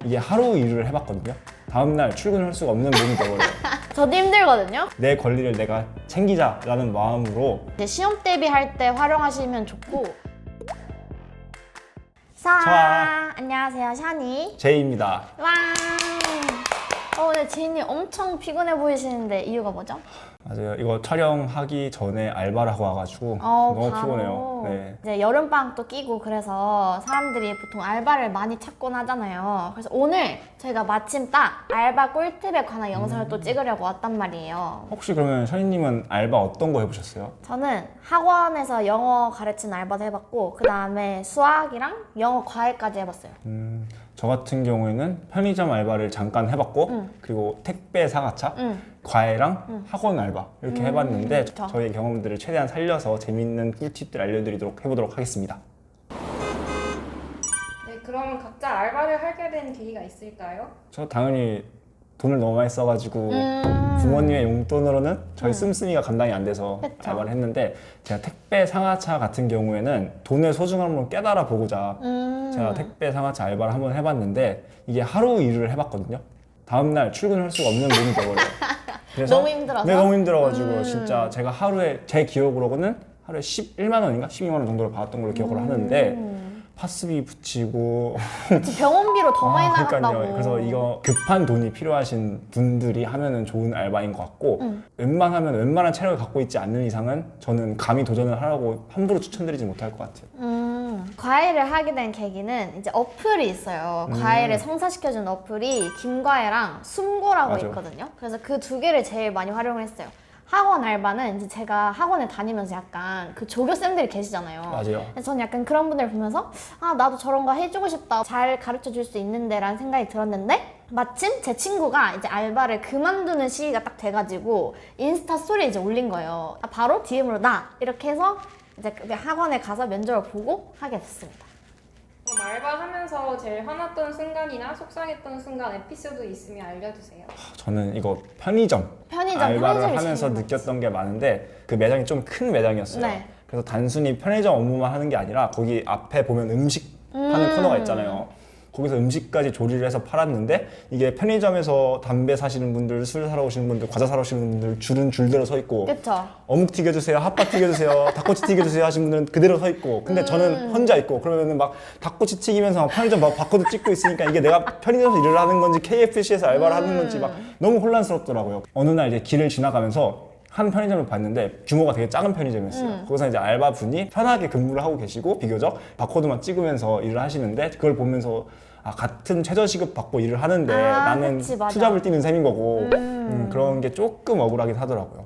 이게 하루 일을 해봤거든요. 다음날 출근할 수가 없는 몸이 되어버려요. 저도 힘들거든요. 내 권리를 내가 챙기자라는 마음으로. 이제 시험 대비할 때 활용하시면 좋고. 자. 안녕하세요, 샤니. 제이입니다. 와. 오늘 지인님 엄청 피곤해 보이시는데 이유가 뭐죠? 맞아요. 이거 촬영하기 전에 알바를 하고 와가지고 너무 바로 피곤해요. 네. 이제 여름방학도 끼고 그래서 사람들이 보통 알바를 많이 찾곤 하잖아요. 그래서 오늘 저희가 마침 딱 알바 꿀팁에 관한 영상을 또 찍으려고 왔단 말이에요. 혹시 그러면 샤니님은 알바 어떤 거 해보셨어요? 저는 학원에서 영어 가르치는 알바도 해봤고 그 다음에 수학이랑 영어 과외까지 해봤어요. 저 같은 경우에는 편의점 알바를 잠깐 해봤고 그리고 택배 상하차, 과외랑 학원 알바 이렇게 해봤는데 좋다. 저희 경험들을 최대한 살려서 재밌는 꿀팁들 알려드리도록 해보도록 하겠습니다. 네, 그러면 각자 알바를 하게 된 계기가 있을까요? 저 당연히 돈을 너무 많이 써가지고 부모님의 용돈으로는 저희 씀씀이가 감당이 안 돼서 그쵸. 알바를 했는데, 제가 택배 상하차 같은 경우에는 돈의 소중함을 깨달아 보고자 제가 택배 상하차 알바를 한번 해봤는데 이게 하루 일을 해봤거든요. 다음날 출근할 수가 없는 몸이 되어버려요. 그래서 너무 힘들어서? 네, 너무 힘들어가지고 진짜 제가 하루에 제 기억으로는 하루에 11만 원인가 12만 원 정도를 받았던 걸로 기억을 하는데 파스비 붙이고 병원비로 더 많이 나갔다고. 그러니까요. 그래서 이거 급한 돈이 필요하신 분들이 하면은 좋은 알바인 것 같고 웬만하면 웬만한 체력을 갖고 있지 않는 이상은 저는 감히 도전을 하라고 함부로 추천드리지 못할 것 같아요. 과외를 하게 된 계기는 이제 어플이 있어요. 과외를 성사시켜주는 어플이 김과외랑 숨고라고 맞아. 있거든요. 그래서 그 두 개를 제일 많이 활용을 했어요. 학원 알바는 이제 제가 학원에 다니면서 약간 그 조교쌤들이 계시잖아요. 맞아요. 그래서 저는 약간 그런 분들 보면서 아 나도 저런 거 해주고 싶다, 잘 가르쳐 줄 수 있는데 라는 생각이 들었는데 마침 제 친구가 이제 알바를 그만두는 시기가 딱 돼가지고 인스타 스토리에 이제 올린 거예요. 아, 바로 DM으로 나 이렇게 해서 이제 그 학원에 가서 면접을 보고 하게 됐습니다. 그럼 알바하면서 제일 화났던 순간이나 속상했던 순간 에피소드 있으면 알려주세요. 저는 이거 편의점 알바를 편의점이 하면서 제일 느꼈던 게 많은데 그 매장이 좀 큰 매장이었어요. 네. 그래서 단순히 편의점 업무만 하는 게 아니라 거기 앞에 보면 음식 파는 코너가 있잖아요. 거기서 음식까지 조리를 해서 팔았는데 이게 편의점에서 담배 사시는 분들, 술 사러 오시는 분들, 과자 사러 오시는 분들 줄은 줄대로 서 있고 그쵸? 어묵 튀겨주세요, 핫바 튀겨주세요, 닭꼬치 튀겨주세요 하시는 분들은 그대로 서 있고, 근데 저는 혼자 있고 그러면은 막 닭꼬치 튀기면서 막 편의점 막 바코드 찍고 있으니까 이게 내가 편의점에서 일을 하는 건지 KFC에서 알바를 하는 건지 막 너무 혼란스럽더라고요. 어느 날 이제 길을 지나가면서 한 편의점을 봤는데 규모가 되게 작은 편의점이었어요. 거기서 이제 알바분이 편하게 근무를 하고 계시고 비교적 바코드만 찍으면서 일을 하시는데 그걸 보면서 아, 같은 최저시급 받고 일을 하는데 나는 그치, 맞아. 투잡을 뛰는 셈인 거고 그런 게 조금 억울하긴 하더라고요.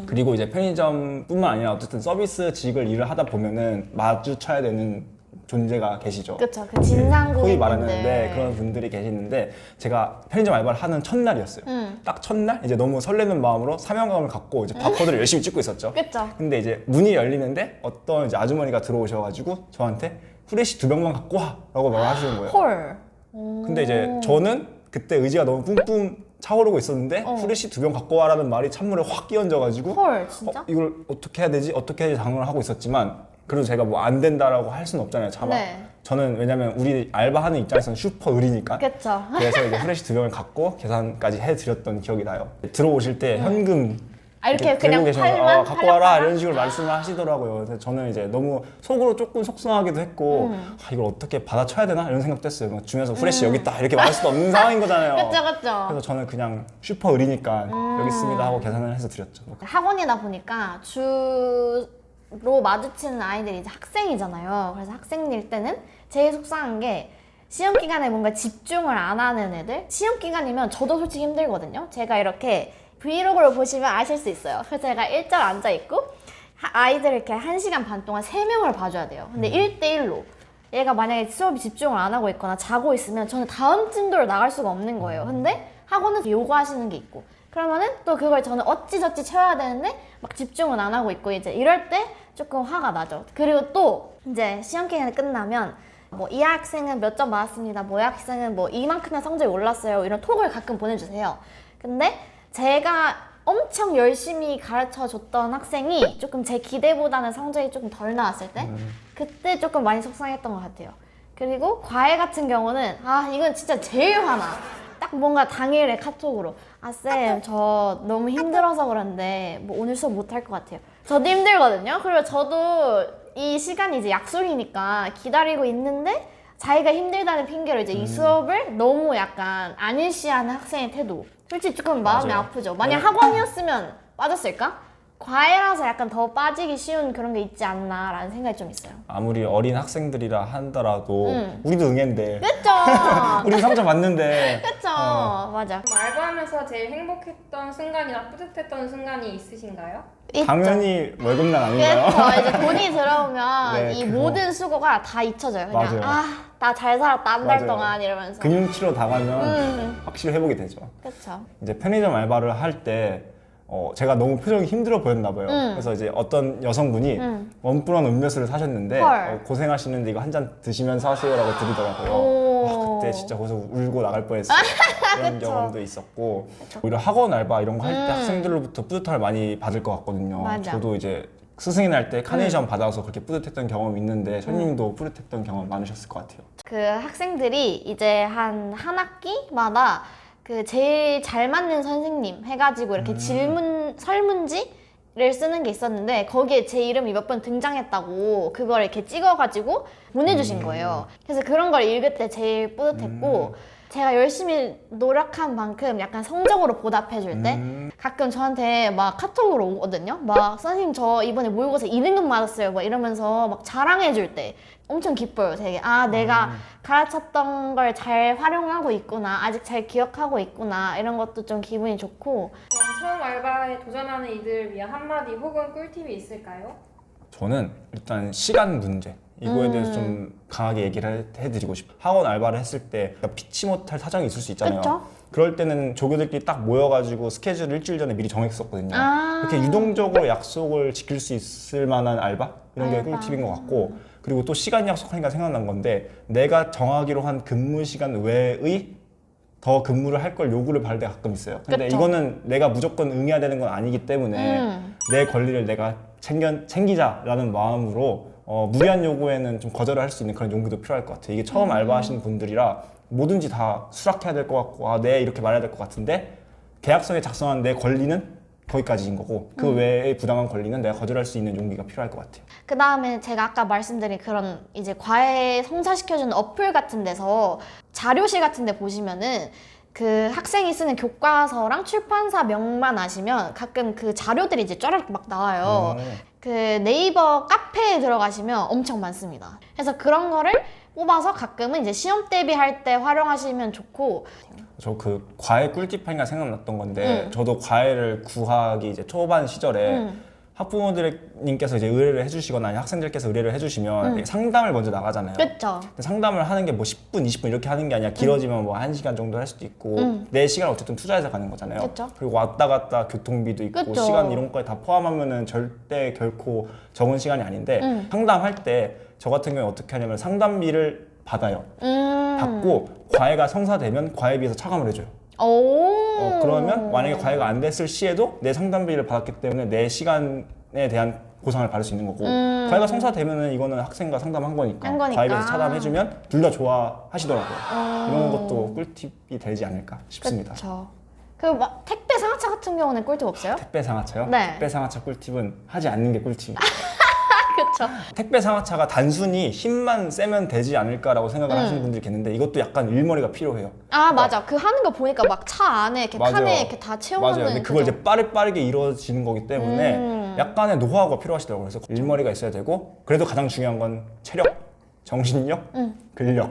그리고 이제 편의점뿐만 아니라 어쨌든 서비스직을 일을 하다 보면은 마주쳐야 되는 존재가 계시죠. 그쵸? 그 진상 소위 고객님들. 말하는 그런 분들이 계시는데 제가 편의점 알바를 하는 첫날이었어요. 딱 첫날 이제 너무 설레는 마음으로 사명감을 갖고 이제 바코드를 열심히 찍고 있었죠. 그쵸? 근데 이제 문이 열리는데 어떤 이제 아주머니가 들어오셔가지고 저한테 후레쉬 2병만 갖고 와라고 말을 하시는 거예요. 헐. 근데 이제 저는 그때 의지가 너무 뿜뿜 차오르고 있었는데 후레쉬 2병 갖고 와라는 말이 찬물에 확 끼얹어가지고 헐, 진짜? 이걸 어떻게 해야 되지? 어떻게 해야지 장난을 하고 있었지만 그래도 제가 뭐 안 된다라고 할 수는 없잖아요, 차마. 네. 저는 왜냐면 우리 알바하는 입장에서는 슈퍼 의리니까. 그쵸? 그래서 이제 후레쉬 2병을 갖고 계산까지 해드렸던 기억이 나요. 들어오실 때 현금 아, 이렇게 그냥 들고 팔만? 갖고 와라 팔려다가? 이런 식으로 말씀을 하시더라고요. 그래서 저는 이제 너무 속으로 조금 속상하기도 했고 아, 이걸 어떻게 받아쳐야 되나 이런 생각도 했어요. 막 주면서 후레쉬 여기 있다 이렇게 말할 수도 없는 상황인 거잖아요. 그쵸? 그래서 저는 그냥 슈퍼 의리니까 여기 있습니다 하고 계산을 해서 드렸죠. 학원이다 보니까 주로 마주치는 아이들이 이제 학생이잖아요. 그래서 학생일 때는 제일 속상한 게 시험 기간에 뭔가 집중을 안 하는 애들. 시험 기간이면 저도 솔직히 힘들거든요. 제가 이렇게 브이로그를 보시면 아실 수 있어요. 그래서 제가 일절 앉아 있고 아이들을 이렇게 1시간 반 동안 3명을 봐줘야 돼요. 근데 1대1로 얘가 만약에 수업에 집중을 안 하고 있거나 자고 있으면 저는 다음 진도를 나갈 수가 없는 거예요. 근데 학원에서 요가하시는 게 있고 그러면은 또 그걸 저는 어찌저찌 채워야 되는데 막 집중은 안 하고 있고 이제 이럴 때 조금 화가 나죠. 그리고 또 이제 시험 기간이 끝나면 뭐 이 학생은 몇 점 맞았습니다. 뭐 이 학생은 뭐 이만큼의 성적이 올랐어요. 이런 톡을 가끔 보내주세요. 근데 제가 엄청 열심히 가르쳐 줬던 학생이 조금 제 기대보다는 성적이 조금 덜 나왔을 때 그때 조금 많이 속상했던 것 같아요. 그리고 과외 같은 경우는 이건 진짜 제일 화나. 딱 뭔가 당일에 카톡으로 쌤 저 너무 힘들어서 그런데 뭐 오늘 수업 못 할 것 같아요. 저도 힘들거든요. 그리고 저도 이 시간이 이제 약속이니까 기다리고 있는데 자기가 힘들다는 핑계로 이제 이 수업을 너무 약간 안일시하는 학생의 태도. 솔직히 조금 마음이 맞아요. 아프죠. 만약 학원이었으면 빠졌을까? 과외라서 약간 더 빠지기 쉬운 그런 게 있지 않나라는 생각이 좀 있어요. 아무리 어린 학생들이라 하더라도 우리도 응애인데 그쵸? 우리 상처 받는데 그쵸? 맞아. 그럼 알바하면서 제일 행복했던 순간이나 뿌듯했던 순간이 있으신가요? 있죠. 당연히 월급날 아닌가요? 그쵸. 이제 돈이 들어오면 네, 이 그거. 모든 수고가 다 잊혀져요. 그냥 맞아요. 나 잘 살았다 한 달 맞아요. 동안 이러면서. 금융치료 당하면 확실히 회복이 되죠. 그쵸. 이제 편의점 알바를 할 때 제가 너무 표정이 힘들어 보였나 봐요. 그래서 이제 어떤 여성분이 원뿔한 음료수를 사셨는데 헐. 고생하시는데 이거 한 잔 드시면서 하세요라고 드리더라고요. 오. 그때 진짜 거기서 울고 나갈 뻔했어요. 그런 그쵸. 경험도 있었고 오히려 학원 알바 이런 거 할 때 학생들로부터 뿌듯함을 많이 받을 것 같거든요. 맞아. 저도 이제 스승이 날 때 카네이션 받아서 그렇게 뿌듯했던 경험이 있는데 션님도 뿌듯했던 경험 많으셨을 것 같아요. 그 학생들이 이제 한 학기마다 그 제일 잘 맞는 선생님 해가지고 이렇게 설문지를 쓰는 게 있었는데 거기에 제 이름이 몇 번 등장했다고 그걸 이렇게 찍어가지고 보내주신 거예요. 그래서 그런 걸 읽을 때 제일 뿌듯했고 제가 열심히 노력한 만큼 약간 성적으로 보답해줄 때 가끔 저한테 막 카톡으로 오거든요. 막 선생님 저 이번에 모의고사 2등급 맞았어요. 막 이러면서 막 자랑해줄 때 엄청 기뻐요. 되게 내가 가르쳤던 걸 잘 활용하고 있구나. 아직 잘 기억하고 있구나. 이런 것도 좀 기분이 좋고. 그럼 처음 알바에 도전하는 이들을 위한 한마디 혹은 꿀팁이 있을까요? 저는 일단 시간 문제 이거에 대해서 좀 강하게 얘기를 해드리고 싶어요. 학원 알바를 했을 때 피치 못할 사정이 있을 수 있잖아요. 그쵸? 그럴 때는 조교들끼리 딱 모여가지고 스케줄을 일주일 전에 미리 정했었거든요. 아. 이렇게 유동적으로 약속을 지킬 수 있을 만한 알바? 이런 게 알바. 꿀팁인 것 같고 그리고 또 시간 약속하니까 생각난 건데 내가 정하기로 한 근무 시간 외의 더 근무를 할 걸 요구를 받을 때가 가끔 있어요. 근데 그쵸. 이거는 내가 무조건 응해야 되는 건 아니기 때문에 내 권리를 내가 챙기자라는 마음으로 무리한 요구에는 좀 거절을 할 수 있는 그런 용기도 필요할 것 같아요. 이게 처음 알바하시는 분들이라 뭐든지 다 수락해야 될 것 같고 네 이렇게 말해야 될 것 같은데 계약서에 작성한 내 권리는 거기까지인 거고 그 외의 부당한 권리는 내가 거절할 수 있는 용기가 필요할 것 같아요. 그 다음에 제가 아까 말씀드린 그런 이제 과외 성사시켜주는 어플 같은 데서 자료실 같은 데 보시면은 그 학생이 쓰는 교과서랑 출판사 명만 아시면 가끔 그 자료들이 이제 쫘라락 막 나와요. 그 네이버 카페에 들어가시면 엄청 많습니다. 그래서 그런 거를 뽑아서 가끔은 이제 시험 대비할 때 활용하시면 좋고. 저 그 과외 꿀팁 하니까 생각났던 건데 저도 과외를 구하기 이제 초반 시절에 학부모님께서 이제 의뢰를 해주시거나 아니면 학생들께서 의뢰를 해주시면 상담을 먼저 나가잖아요. 그쵸? 근데 상담을 하는 게 뭐 10분, 20분 이렇게 하는 게 아니라 길어지면 뭐 1시간 정도 할 수도 있고 내 시간을 어쨌든 투자해서 가는 거잖아요. 그쵸. 그리고 왔다 갔다 교통비도 있고 그쵸. 시간 이런 거에 다 포함하면은 절대 결코 적은 시간이 아닌데 상담할 때 저 같은 경우에 어떻게 하냐면 상담비를 받아요. 받고 과외가 성사되면 과외비에서 차감을 해줘요. 오. 그러면 만약에 과외가 안 됐을 시에도 내 상담비를 받았기 때문에 내 시간에 대한 보상을 받을 수 있는 거고 과외가 성사되면은 이거는 학생과 상담한 거니까, 한 거니까. 과외비에서 차감해주면 둘 다 좋아하시더라고요. 이런 것도 꿀팁이 되지 않을까 싶습니다. 그쵸. 그리고 막 택배 상하차 같은 경우는 꿀팁 없어요? 택배 상하차요? 네. 택배 상하차 꿀팁은 하지 않는 게 꿀팁입니다. 그쵸. 택배 상하차가 단순히 힘만 세면 되지 않을까라고 생각을 하시는 분들이 계시는데 이것도 약간 일머리가 필요해요. 맞아. 그 하는 거 보니까 막 차 안에 이렇게 맞아요. 칸에 이렇게 다 채워놓는. 맞아요. 근데 그걸 그죠? 이제 빠르게 이루어지는 거기 때문에 약간의 노하우가 필요하시더라고요. 그래서 일머리가 있어야 되고 그래도 가장 중요한 건 체력, 정신력, 근력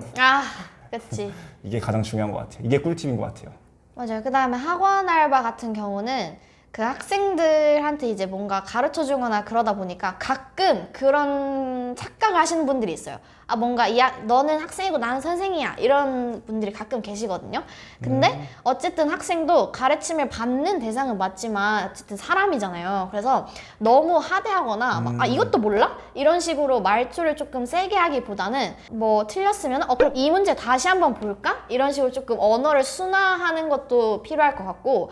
그치. 이게 가장 중요한 것 같아요. 이게 꿀팁인 것 같아요. 맞아요. 그 다음에 학원 알바 같은 경우는 그 학생들한테 이제 뭔가 가르쳐 주거나 그러다 보니까 가끔 그런 착각을 하시는 분들이 있어요. 뭔가 너는 학생이고 나는 선생이야. 이런 분들이 가끔 계시거든요. 근데 어쨌든 학생도 가르침을 받는 대상은 맞지만 어쨌든 사람이잖아요. 그래서 너무 하대하거나 막, 이것도 몰라? 이런 식으로 말투를 조금 세게 하기보다는 뭐 틀렸으면 그럼 이 문제 다시 한번 볼까? 이런 식으로 조금 언어를 순화하는 것도 필요할 것 같고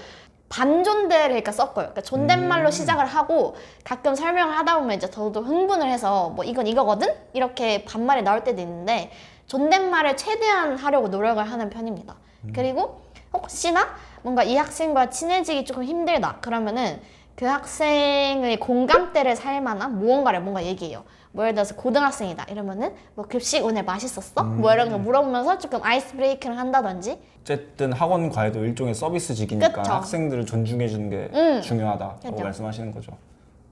반존대를 그러니까 섞어요. 그러니까 존댓말로 시작을 하고 가끔 설명을 하다 보면 이제 저도 흥분을 해서 뭐 이건 이거거든? 이렇게 반말이 나올 때도 있는데 존댓말을 최대한 하려고 노력을 하는 편입니다. 그리고 혹시나 뭔가 이 학생과 친해지기 조금 힘들다 그러면은 그 학생의 공감대를 살 만한 무언가를 뭔가 얘기해요. 뭐 예를 들어서 고등학생이다 이러면은 뭐 급식 오늘 맛있었어? 뭐 이런 거 물어보면서 조금 아이스 브레이킹을 한다든지. 어쨌든 학원 과외도 일종의 서비스직이니까 그쵸. 학생들을 존중해 주는 게 중요하다고 그쵸. 말씀하시는 거죠.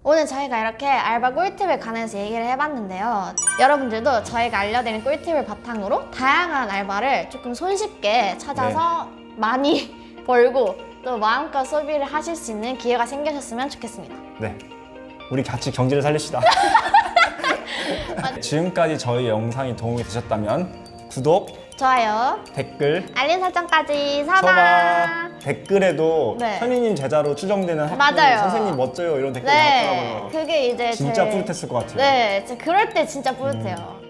오늘 저희가 이렇게 알바 꿀팁에 관해서 얘기를 해봤는데요. 여러분들도 저희가 알려드린 꿀팁을 바탕으로 다양한 알바를 조금 손쉽게 찾아서 많이 벌고 또 마음껏 소비를 하실 수 있는 기회가 생기셨으면 좋겠습니다. 네, 우리 같이 경제를 살립시다. 지금까지 저희 영상이 도움이 되셨다면 구독, 좋아요, 댓글, 알림 설정까지 서바 서바. 댓글에도 네. 현이님 제자로 추정되는 학생 맞아요. 선생님 멋져요 이런 댓글 네, 나왔더라고요. 그게 이제 진짜 뿌듯했을 것 같아요. 네, 그럴 때 진짜 뿌듯해요.